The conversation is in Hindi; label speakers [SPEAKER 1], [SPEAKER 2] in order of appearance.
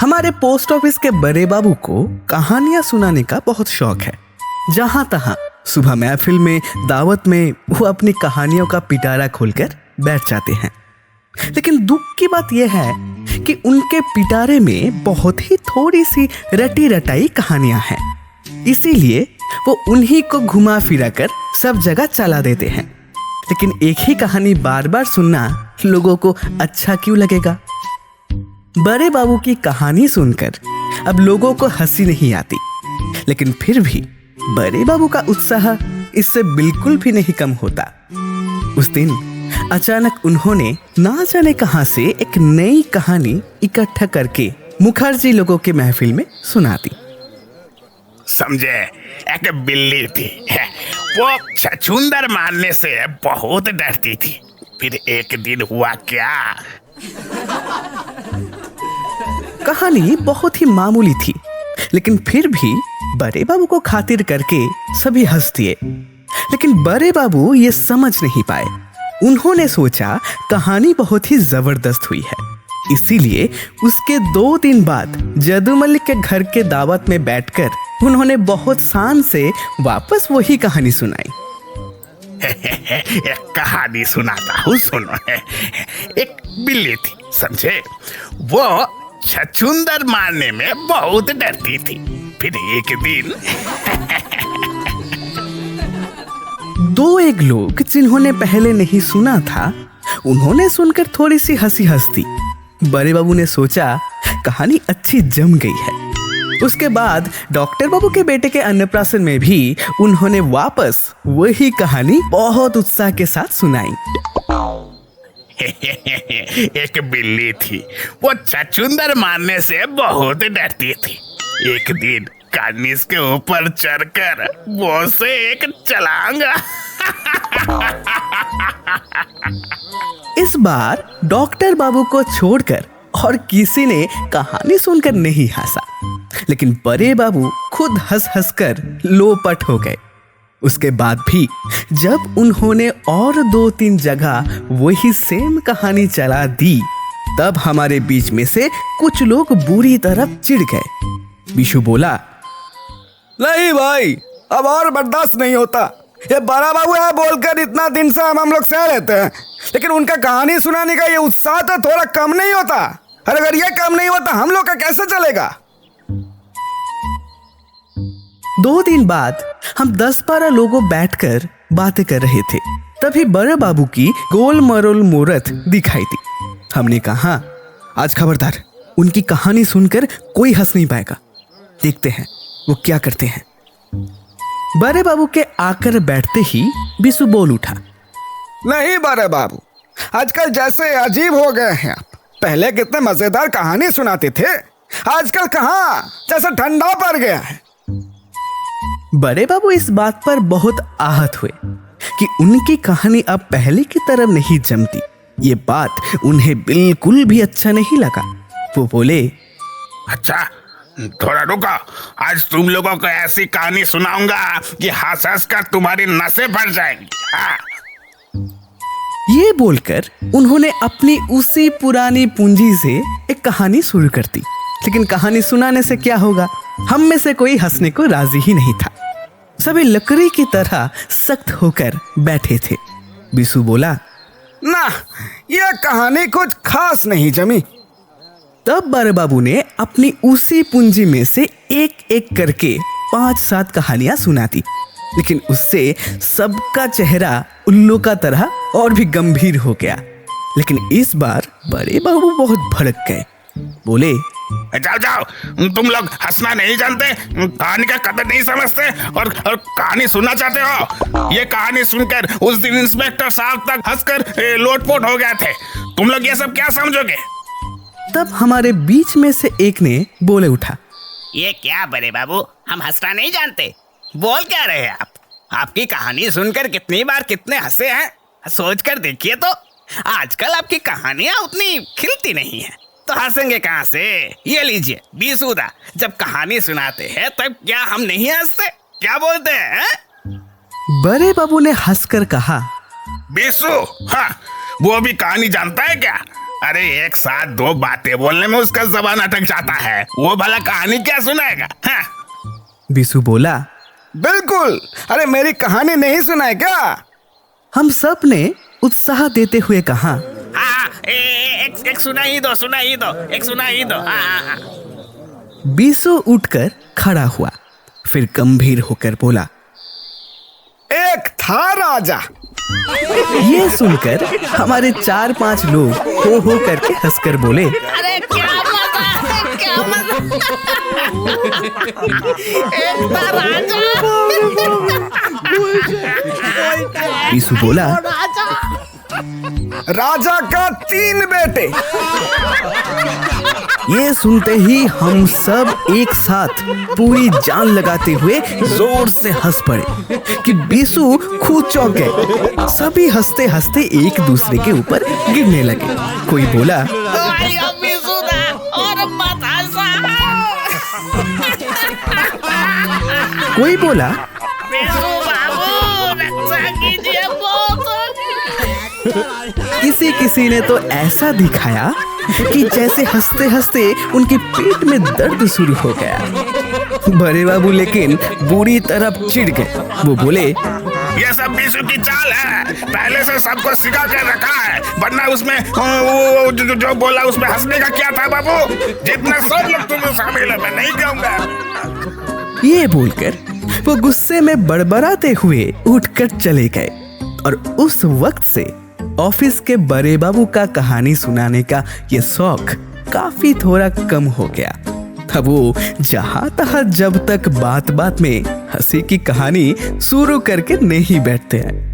[SPEAKER 1] हमारे पोस्ट ऑफिस के बड़े बाबू को कहानियां सुनाने का बहुत शौक है। जहां तहां सुबह महफिल में, दावत में वो अपनी कहानियों का पिटारा खोलकर बैठ जाते हैं। लेकिन दुख की बात यह है कि उनके पिटारे में बहुत ही थोड़ी सी रटी रटाई कहानियां हैं। इसीलिए वो उन्हीं को घुमा फिरा कर सब जगह चला देते हैं। लेकिन एक ही कहानी बार बार सुनना लोगों को अच्छा क्यों लगेगा? बड़े बाबू की कहानी सुनकर अब लोगों को हंसी नहीं आती, लेकिन फिर भी बड़े बाबू का उत्साह इससे बिल्कुल भी नहीं कम होता। उस दिन अचानक उन्होंने ना जाने कहां से एक नई कहानी इकट्ठा करके मुखर्जी लोगों के महफिल में सुना दी।
[SPEAKER 2] समझे, एक बिल्ली थी, वो छछूंदर मारने से बहुत डरती थी। फिर एक दिन हुआ क्या?
[SPEAKER 1] कहानी बहुत ही मामूली थी, लेकिन फिर भी बड़े बाबू को खातिर करके सभी हंस दिए। लेकिन बड़े बाबू ये समझ नहीं पाए। उन्होंने सोचा कहानी बहुत ही जबरदस्त हुई है, इसीलिए उसके 2 दिन बाद जदू मलिक के घर के दावत में बैठकर उन्होंने बहुत शान से वापस वही कहानी सुनाई।
[SPEAKER 2] एक कहानी सुनाता हूँ, सुनो। एक बिल्ली थी, समझे, वो छछूंदर मारने में बहुत डरती थी। फिर एक दिन
[SPEAKER 1] एक लोग जिन्होंने पहले नहीं सुना था, उन्होंने सुनकर थोड़ी सी हंसी हंसती। बड़े बाबू ने सोचा कहानी अच्छी जम गई है। उसके बाद डॉक्टर बाबू के बेटे के अन्नप्राशन में भी उन्होंने वापस वही कहानी बहुत उत्साह के साथ सुनाई।
[SPEAKER 2] एक बिल्ली थी, वो छछूंदर मारने से बहुत डरती थी। एक दिन कार्निस के ऊपर चढ़कर वो से एक छलांग।
[SPEAKER 1] इस बार डॉक्टर बाबू को छोड़कर और किसी ने कहानी सुनकर नहीं हंसा, लेकिन बड़े बाबू खुद हंस हंस कर लोपट हो गए। उसके बाद भी जब उन्होंने और 2-3 जगह वही सेम कहानी चला दी, तब हमारे बीच में से कुछ लोग बुरी तरह चिढ़ गए। बिशु बोला,
[SPEAKER 3] नहीं भाई, अब और बर्दाश्त नहीं होता। ये बड़ा बाबू है बोलकर इतना दिन से हम लोग सह लेते हैं, लेकिन उनका कहानी सुनाने का ये उत्साह तो थोड़ा कम नहीं होता। और अगर ये कम नहीं होता हम लोग का कैसे चलेगा?
[SPEAKER 1] 2 दिन बाद हम 10-12 लोगों बैठकर बातें कर रहे थे। तभी बड़े बाबू की गोल मरोल मूरत दिखाई दी। हमने कहा, आज खबरदार, उनकी कहानी सुनकर कोई हंस नहीं पाएगा। देखते हैं वो क्या करते हैं। बड़े बाबू के आकर बैठते ही बिशु बोल उठा,
[SPEAKER 3] नहीं बड़े बाबू, आजकल जैसे अजीब हो गए हैं आप। पहले कितने मजेदार कहानी सुनाते थे, आजकल कहाँ, जैसे ठंडा पड़ गया है।
[SPEAKER 1] बड़े बाबू इस बात पर बहुत आहत हुए कि उनकी कहानी अब पहले की तरह नहीं जमती। ये बात उन्हें बिल्कुल भी अच्छा नहीं लगा। वो बोले,
[SPEAKER 2] अच्छा थोड़ा रुको, आज तुम लोगों को ऐसी कहानी सुनाऊंगा कि हंस हंस कर तुम्हारी नसें भर जाएंगी। हाँ।
[SPEAKER 1] ये बोलकर उन्होंने अपनी उसी पुरानी पूंजी से एक कहानी शुरू कर दी। लेकिन कहानी सुनाने से क्या होगा, हम में से कोई हंसने को राजी ही नहीं था। सभी लकड़ी की तरह सख्त होकर बैठे थे। बिशु बोला,
[SPEAKER 3] ना, यह कहानी कुछ खास नहीं जमी।
[SPEAKER 1] तब बड़े बाबू ने अपनी उसी पूंजी में से एक एक करके 5-7 कहानियां सुना दी। लेकिन उससे सबका चेहरा उल्लू का तरह और भी गंभीर हो गया। लेकिन इस बार बड़े बाबू बहुत भड़क गए। बोले,
[SPEAKER 2] जाओ जाओ, तुम लोग हंसना नहीं जानते, कहानी का कदर नहीं समझते और कहानी सुनना चाहते हो। ये कहानी सुनकर उस दिन इंस्पेक्टर साहब तक हंसकर लोटपोट हो गए थे। तुम लोग ये सब क्या समझोगे?
[SPEAKER 1] तब हमारे बीच में से एक ने बोले उठा,
[SPEAKER 4] ये क्या बड़े बाबू, हम हंसना नहीं जानते, बोल क्या रहे आप? आपकी कहानी सुनकर कितनी बार कितने हंसे हैं, सोच कर देखिए तो। आजकल आपकी कहानियां उतनी खिलती नहीं है, तो हंसेंगे कहाँ से? ये लीजिए बीसूदा, जब कहानी सुनाते हैं तब क्या हम नहीं हंसते? क्या बोलते हैं?
[SPEAKER 1] बड़े बाबू ने हंसकर कहा,
[SPEAKER 2] बीसू, हाँ, वो भी कहानी जानता है क्या? अरे एक साथ दो बातें बोलने में उसका जबान अटक जाता है, वो भला कहानी क्या सुनाएगा? हाँ?
[SPEAKER 1] बिशु बोला,
[SPEAKER 3] बिल्कुल। अरे मेरी कहानी नहीं सुना है क्या?
[SPEAKER 1] हम सब ने उत्साह देते हुए कहा,
[SPEAKER 4] हाँ, एक सुना ही दो, एक सुना ही दो। हाँ।
[SPEAKER 1] बिशु उठकर खड़ा हुआ, फिर गंभीर होकर बोला,
[SPEAKER 3] एक था राजा।
[SPEAKER 1] ये सुनकर हमारे 4-5 लोग हो करके हंसकर बोले,
[SPEAKER 4] अरे क्या मजा है, क्या मजा। एक था राजा।
[SPEAKER 1] बिशु बोला,
[SPEAKER 3] राजा का 3 बेटे।
[SPEAKER 1] ये सुनते ही हम सब एक साथ पूरी जान लगाते हुए जोर से हंस पड़े कि बिशु खुद चौंक गए। सभी हंसते हंसते एक दूसरे के ऊपर गिरने लगे। कोई बोला,
[SPEAKER 4] और मत हंसा।
[SPEAKER 1] कोई बोला,
[SPEAKER 4] बिशु बाबू रक्षा कीजिए,
[SPEAKER 1] किसी ने तो ऐसा दिखाया कि जैसे हंसते हंसते उनके पेट में दर्द शुरू हो गया। बड़े बाबू लेकिन बुरी तरह चिढ़ गए। वो बोले,
[SPEAKER 2] ये सब बिशु की चाल है, पहले से सबको सिखा के रखा है, वरना उसमें वो जो बोला उसमें हंसने का क्या था बाबू? जितने सब लोग तुम्हें शामिल है, मैं नहीं कहूँगा।
[SPEAKER 1] ये बोलकर वो गुस्से में बड़बड़ाते हुए उठकर चले गए। और उस वक्त से ऑफिस के बड़े बाबू का कहानी सुनाने का ये शौक काफी थोड़ा कम हो गया। अब वो जहां तहां जब तक बात बात में हंसी की कहानी शुरू करके नहीं बैठते हैं।